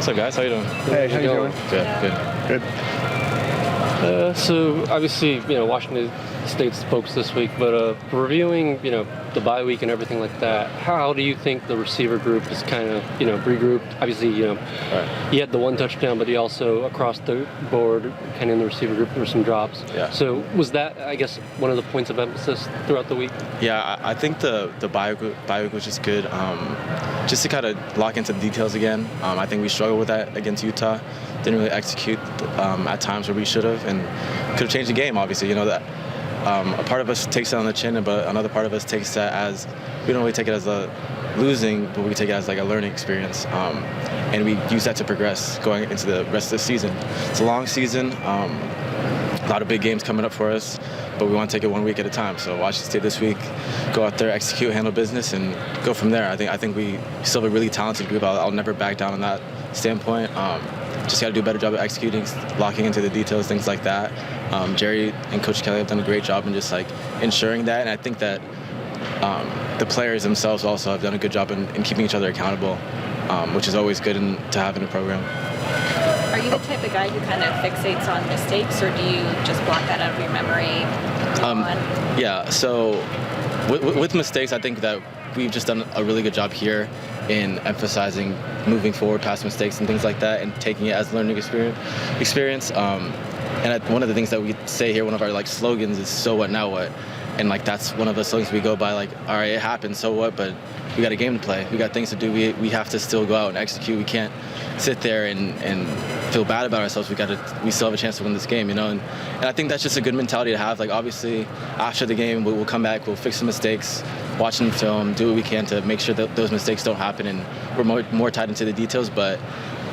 What's up, guys? How you doing? Hey, how you doing? Good. So obviously, Washington State's folks this week, but reviewing, the bye week and everything like that, how do you think the receiver group is kind of, regrouped? Obviously, Right. he had the one touchdown, but he also across the board, kind of in the receiver group, there were some drops. Yeah. So was that, I guess, one of the points of emphasis throughout the week? Yeah, I think the bye week was just good. Just to kind of lock into the details again. I think we struggled with that against Utah. Didn't really execute at times where we should have, and could have changed the game. Obviously, that. A part of us takes that on the chin, but another part of us takes that as, we don't really take it as a losing, but we take it as like a learning experience. And we use that to progress going into the rest of the season. It's a long season, a lot of big games coming up for us, but we want to take it 1 week at a time. So Washington State this week, go out there, execute, handle business, and go from there. I think we still have a really talented group. I'll never back down on that standpoint. Just got to do a better job of executing, locking into the details, things like that. Jerry and Coach Kelly have done a great job in just like ensuring that, and I think that the players themselves also have done a good job in keeping each other accountable, which is always good to have in a program. Are you the type of guy who kind of fixates on mistakes, or do you just block that out of your memory? Yeah, so with mistakes, I think that we've just done a really good job here in emphasizing moving forward past mistakes and things like that, and taking it as a learning experience. And one of the things that we say here, one of our slogans is "So what, now what?" And that's one of the slogans we go by. All right, it happened, so what? But we got a game to play. We got things to do. We have to still go out and execute. We can't sit there and feel bad about ourselves. We still have a chance to win this game, And I think that's just a good mentality to have. Obviously, after the game, we'll come back, we'll fix the mistakes, watch the film, do what we can to make sure that those mistakes don't happen, and we're more tied into the details. But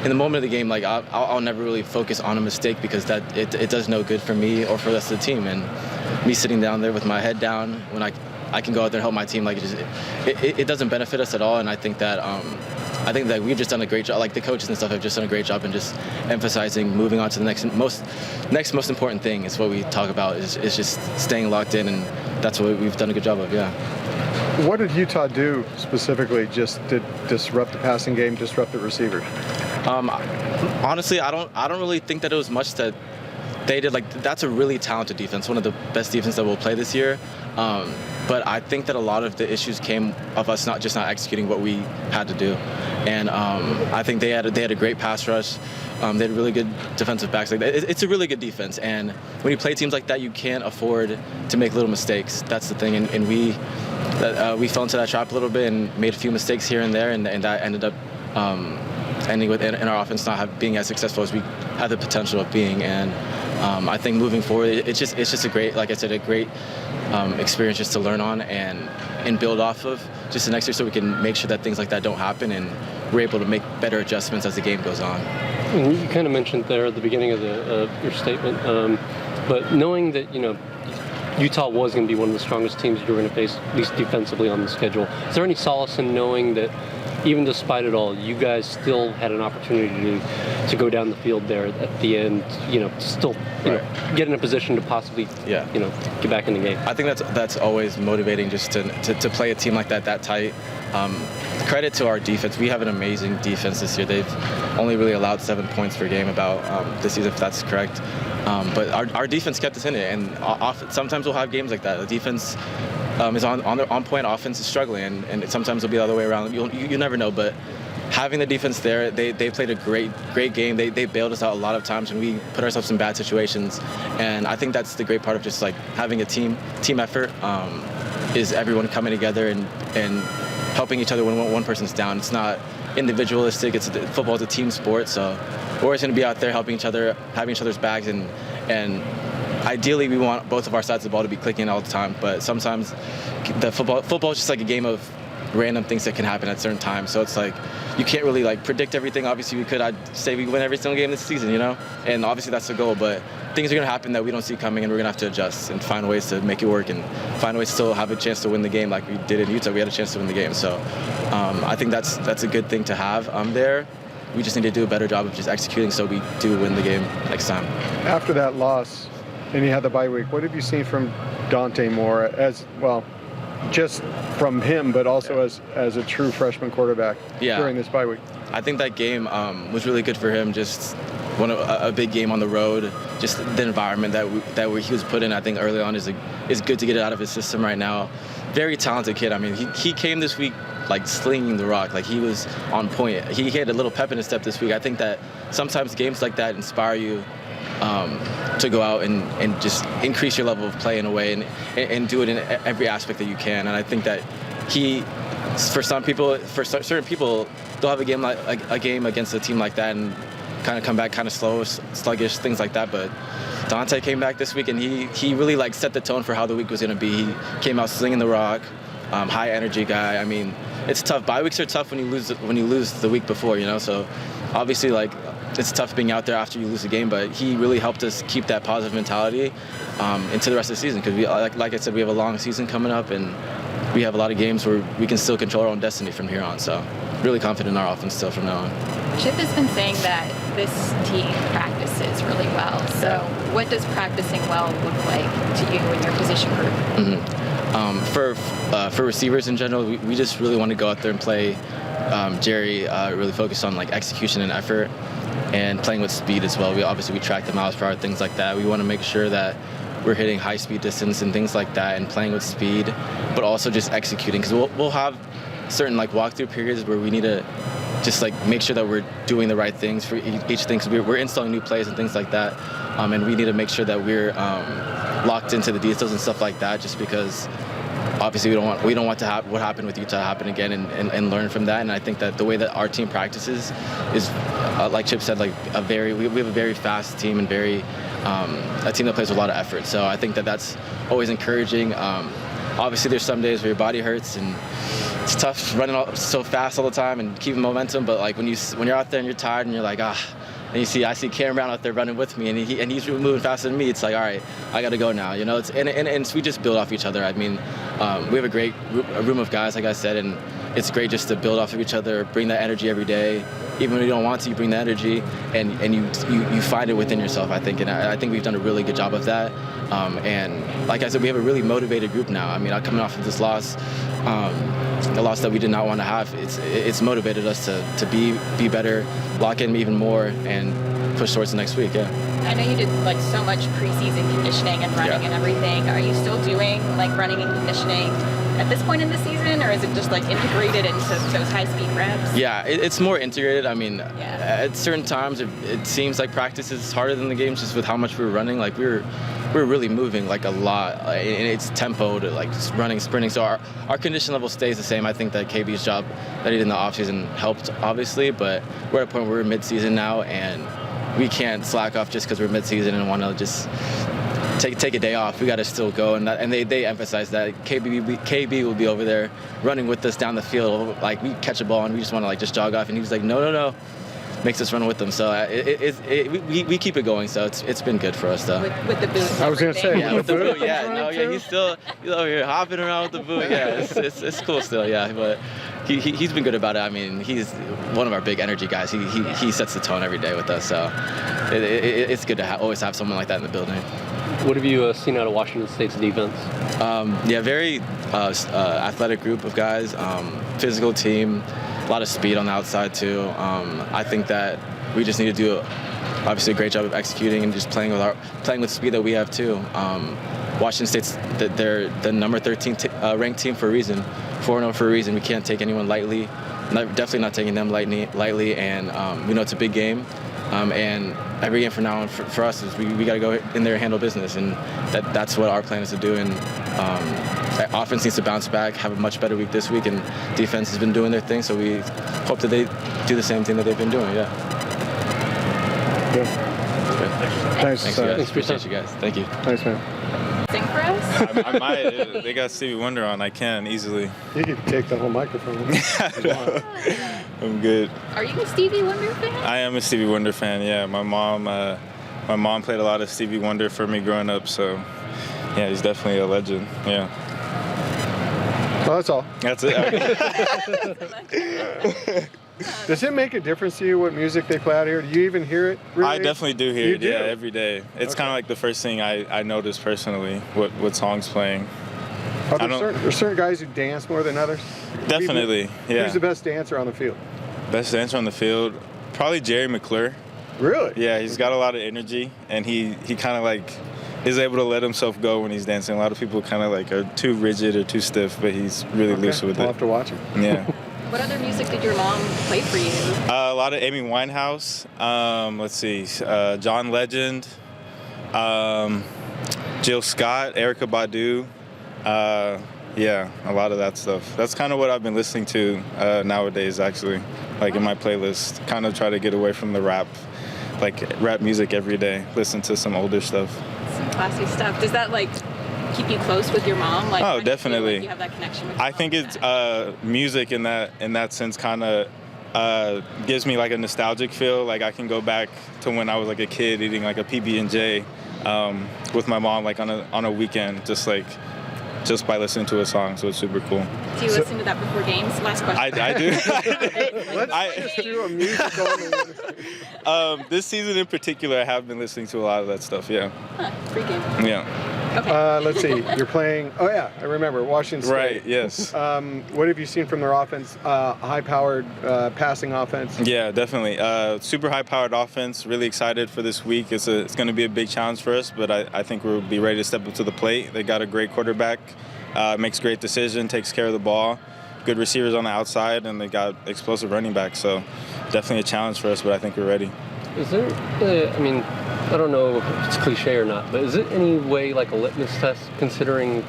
in the moment of the game, I'll never really focus on a mistake, because that it does no good for me or for the rest of the team. And me sitting down there with my head down, when I can go out there and help my team, it doesn't benefit us at all. And I think that we've just done a great job. The coaches and stuff have just done a great job in just emphasizing moving on to the next most important thing. Is what we talk about is just staying locked in, and that's what we've done a good job of. Yeah. What did Utah do specifically just to disrupt the passing game, disrupt the receivers? Honestly, I don't really think that it was much that they did. That's a really talented defense, one of the best defenses that we'll play this year. But I think that a lot of the issues came of us not executing what we had to do. And I think they had a great pass rush. They had really good defensive backs. It's a really good defense. And when you play teams like that, you can't afford to make little mistakes. That's the thing. And we fell into that trap a little bit and made a few mistakes here and there, and that ended up ending with in our offense not being as successful as we had the potential of being. And I think moving forward, it's just a great, like I said, a great experience just to learn on and build off of just the next year, so we can make sure that things like that don't happen, and we're able to make better adjustments as the game goes on. And you kind of mentioned there at the beginning of your statement, but knowing that Utah was going to be one of the strongest teams you were going to face, at least defensively, on the schedule, is there any solace in knowing that even despite it all, you guys still had an opportunity to go down the field there at the end, still get in a position to possibly get back in the game? I think that's always motivating, just to play a team like that tight. Credit to our defense. We have an amazing defense this year. They've only really allowed 7 points per game this season, if that's correct. But our defense kept us in it, and sometimes we'll have games like that. The defense is on point, offense is struggling, and sometimes it'll be the other way around. You never know, but having the defense there, they played a great game. They bailed us out a lot of times when we put ourselves in bad situations, and I think that's the great part of just having a team effort, is everyone coming together and helping each other when one person's down. It's not individualistic. Football is a team sport, so we're always going to be out there helping each other, having each other's backs, and ideally we want both of our sides of the ball to be clicking all the time. But sometimes the football is just like a game of random things that can happen at certain times. So it's you can't really predict everything. Obviously I'd say we win every single game this season, and obviously that's the goal, but things are going to happen that we don't see coming, and we're going to have to adjust and find ways to make it work, and find ways to still have a chance to win the game like we did in Utah. We had a chance to win the game. So I think that's a good thing to have there. We just need to do a better job of just executing so we do win the game next time. After that loss, and you had the bye week, what have you seen from Dante Moore as well? Just from him, but also as a true freshman quarterback during this bye week? I think that game was really good for him. Just a big game on the road. Just the environment that he was put in, I think early on is good to get it out of his system right now. Very talented kid. I mean, he came this week like slinging the rock. Like he was on point. He had a little pep in his step this week. I think that sometimes games like that inspire you to go out and just increase your level of play in a way and do it in every aspect that you can. And I think that for certain people, they'll have a game against a team like that and kind of come back kind of slow, sluggish, things like that. But Dante came back this week and he really like set the tone for how the week was going to be. He came out slinging the rock, high energy guy. I mean, it's tough. Bye weeks are tough when you lose the week before, you know. So obviously, like, it's tough being out there after you lose a game, but he really helped us keep that positive mentality into the rest of the season, because like I said, we have a long season coming up and we have a lot of games where we can still control our own destiny from here on. So really confident in our offense still from now on. Chip has been saying that this team practices really well. So what does practicing well look like to you in your position group? Mm-hmm. For receivers in general, we just really want to go out there and play. Jerry really focused on like execution and effort and playing with speed as well. We track the miles per hour, things like that. We want to make sure that we're hitting high speed distance and things like that and playing with speed, but also just executing, because we'll have certain like walkthrough periods where we need to just like make sure that we're doing the right things for each thing, because we're installing new plays and things like that, and we need to make sure that we're locked into the details and stuff like that, just because obviously we don't want to have what happened with Utah happen again, and learn from that. And I think that the way that our team practices is like Chip said, like we have a very fast team and a team that plays with a lot of effort. So I think that that's always encouraging. Obviously there's some days where your body hurts and it's tough running so fast all the time and keeping momentum, but like when you're out there and you're tired and you're like, and I see Cam Brown out there running with me, and he's moving faster than me. It's like, all right, I got to go now, you know. And we just build off each other. I mean, we have a great room of guys, like I said, and it's great just to build off of each other, bring that energy every day. Even when you don't want to, you bring that energy, and you find it within yourself, I think. And I think we've done a really good job of that. And like I said, we have a really motivated group now. I mean, coming off of this loss, a loss that we did not want to have, it's motivated us to be better, lock in even more, and push towards the next week. Yeah. I know you did like so much preseason conditioning and running and everything. Are you still doing like running and conditioning at this point in the season, or is it just like integrated into those high-speed reps? Yeah, it's more integrated. I mean, at certain times it seems like practice is harder than the games, just with how much we were running. Like we're really moving like a lot, and it's tempo to like just running, sprinting. So our condition level stays the same. I think that KB's job that he did in the offseason helped, obviously, but we're at a point where we're mid-season now, and we can't slack off just because we're mid-season and want to just take a day off. We got to still go, and they emphasize that. KB will be over there running with us down the field. Like we catch a ball and we just want to like just jog off, and he was like, no. Makes us run with them, so we keep it going. So it's been good for us, though. With the boot. I was gonna say, with the boot. He's over here hopping around with the boot. Yeah, it's cool still. Yeah, but he's been good about it. I mean, he's one of our big energy guys. He sets the tone every day with us. So it's good to always have someone like that in the building. What have you seen out of Washington State's defense? Very athletic group of guys, physical team. A lot of speed on the outside too. I think that we just need to do obviously a great job of executing and just playing with speed that we have too. Washington State's they're the number 13 ranked team for a reason, 4-0 for a reason. We can't take anyone lightly. Definitely not taking them lightly, and we know it's a big game. And every game from now on for us is we got to go in there and handle business, and that's what our plan is to do. And offense needs to bounce back, have a much better week this week, and defense has been doing their thing, so we hope that they do the same thing that they've been doing. Yeah. Good. Thanks, guys. Appreciate you guys. Thank you. Thanks, man. Sing for us? I might. They got Stevie Wonder on. I can easily. You can take the whole microphone. I'm good. Are you a Stevie Wonder fan? I am a Stevie Wonder fan. Yeah, my mom played a lot of Stevie Wonder for me growing up. So, yeah, he's definitely a legend. Yeah. Well, that's all. That's it. Does it make a difference to you what music they play out here? Do you even hear it? Really? I definitely do hear it. do? Yeah, every day. It's kind of like the first thing I notice personally. What song's playing. Are there certain guys who dance more than others? Definitely. Yeah. Who's the best dancer on the field? Best dancer on the field, probably Jerry McClure. Really? Yeah, he's got a lot of energy, and he kind of like is able to let himself go when he's dancing. A lot of people kind of like are too rigid or too stiff, but he's really loose with I'll it. have to watch him. Yeah. What other music did your mom play for you? A lot of Amy Winehouse. Let's see, John Legend, Jill Scott, Erykah Badu. Yeah, a lot of that stuff. That's kind of what I've been listening to nowadays, actually. Like in my playlist, kind of try to get away from the rap music every day. Listen to some older stuff. Some classy stuff. Does that like keep you close with your mom? Like, Oh, how do you feel definitely. like you have that connection with your I mom think like it's that? music in that sense kind of gives me like a nostalgic feel. Like I can go back to when I was like a kid eating like a PB&J with my mom like on a weekend, just by listening to a song. So it's super cool. Do you listen to that before games? Last question. I do. Let's just do a musical. This season in particular, I have been listening to a lot of that stuff. Yeah. Huh, pre-game. Yeah. Okay. Let's see. You're playing. Oh yeah, I remember Washington State. Right. Yes. What have you seen from their offense? High-powered passing offense. Yeah, definitely. Super high-powered offense. Really excited for this week. It's going to be a big challenge for us, but I think we'll be ready to step up to the plate. They got a great quarterback, makes great decisions, takes care of the ball, good receivers on the outside, and they got explosive running backs. So definitely a challenge for us, but I think we're ready. Is there, I don't know if it's cliche or not, but is it any way like a litmus test considering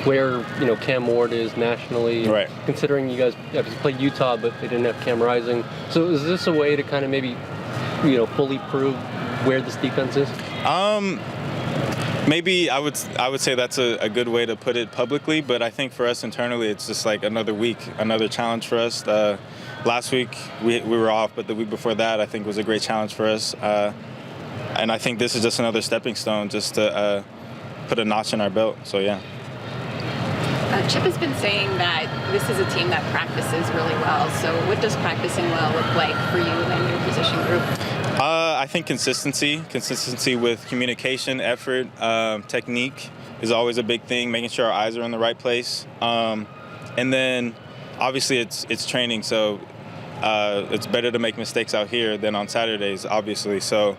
where, Cam Ward is nationally? Right. Considering you guys obviously played Utah, but they didn't have Cam Rising. So is this a way to kind of maybe, fully prove where this defense is? Maybe I would say that's a good way to put it publicly, but I think for us internally, it's just like another week, another challenge for us. Last week we were off, but the week before that I think was a great challenge for us. And I think this is just another stepping stone just to put a notch in our belt. So yeah. Chip has been saying that this is a team that practices really well. So what does practicing well look like for you and your position group? I think consistency with communication, effort, technique is always a big thing, making sure our eyes are in the right place. And then obviously it's training, so it's better to make mistakes out here than on Saturdays, obviously. So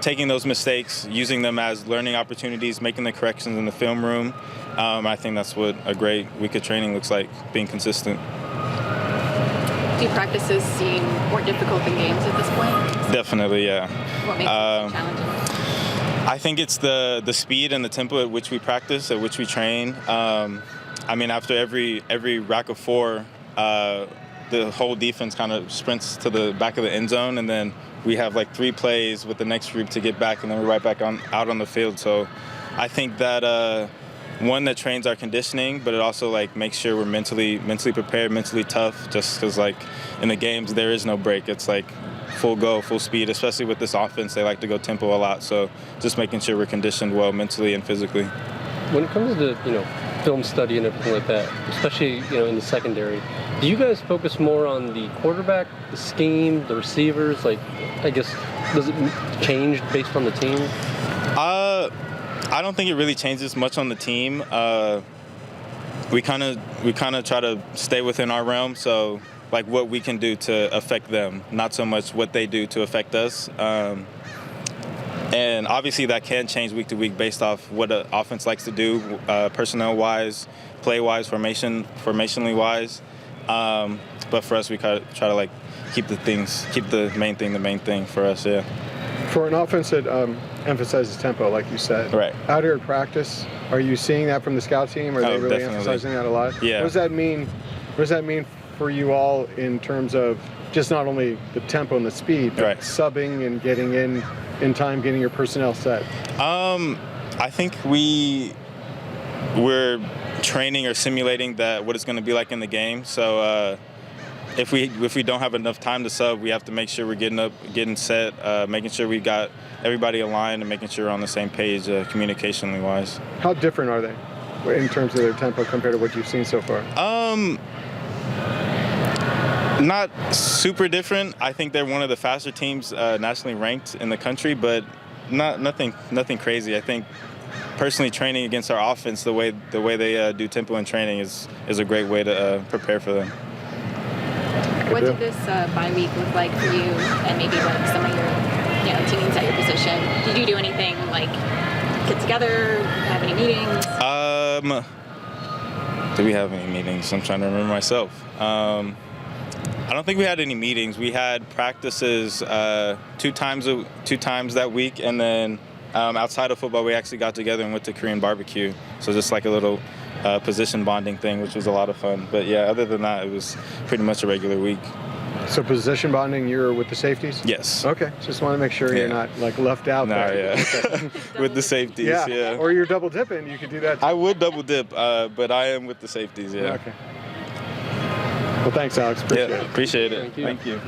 taking those mistakes, using them as learning opportunities, making the corrections in the film room, I think that's what a great week of training looks like, being consistent. Do practices seem more difficult than games at this point? Definitely, yeah. What makes it so challenging? I think it's the speed and the tempo at which we practice, at which we train. After every rack of four, the whole defense kind of sprints to the back of the end zone, and then we have like 3 plays with the next group to get back, and then we're right back out on the field. So I think that one, that trains our conditioning, but it also like makes sure we're mentally prepared, mentally tough, just because like in the games there is no break. It's like full go, full speed, especially with this offense. They like to go tempo a lot, so just making sure we're conditioned well mentally and physically. When it comes to, film study and everything like that, especially, in the secondary, do you guys focus more on the quarterback, the scheme, the receivers? Like, I guess, does it change based on the team? I don't think it really changes much on the team. We kind of try to stay within our realm, so like what we can do to affect them, not so much what they do to affect us. And obviously that can change week to week based off what the offense likes to do, personnel-wise, play-wise, formationally-wise. But for us, we try to like keep the main thing for us, yeah. For an offense that emphasizes tempo, like you said, Right. out here at practice, are you seeing that from the scout team? Are they really definitely. emphasizing that a lot? Yeah. What does that mean? What does that mean for you all in terms of just not only the tempo and the speed, but Right. subbing and getting in time, getting your personnel set? I think we're training or simulating what it's going to be like in the game. So if we don't have enough time to sub, we have to make sure we're getting set, making sure we got everybody aligned, and making sure we're on the same page, communicationally wise. How different are they in terms of their tempo compared to what you've seen so far? Not super different. I think they're one of the faster teams nationally ranked in the country, but nothing crazy. I think personally training against our offense, the way they do tempo and training is a great way to prepare for them. What did this bye week look like for you, and maybe like some of your teammates at your position? Did you do anything like get together, have any meetings? Did we have any meetings? I'm trying to remember myself. I don't think we had any meetings. We had practices two times that week, and then outside of football, we actually got together and went to Korean barbecue. So just like a little position bonding thing, which was a lot of fun. But yeah, other than that, it was pretty much a regular week. So position bonding, you're with the safeties? Yes. Okay, just want to make sure you're not like left out there. Yeah. With the safeties, yeah. Or you're double dipping, you could do that too. I would double dip, but I am with the safeties, yeah. Okay. Well, thanks, Alex. Appreciate it. Appreciate it. Thank you. Thank you.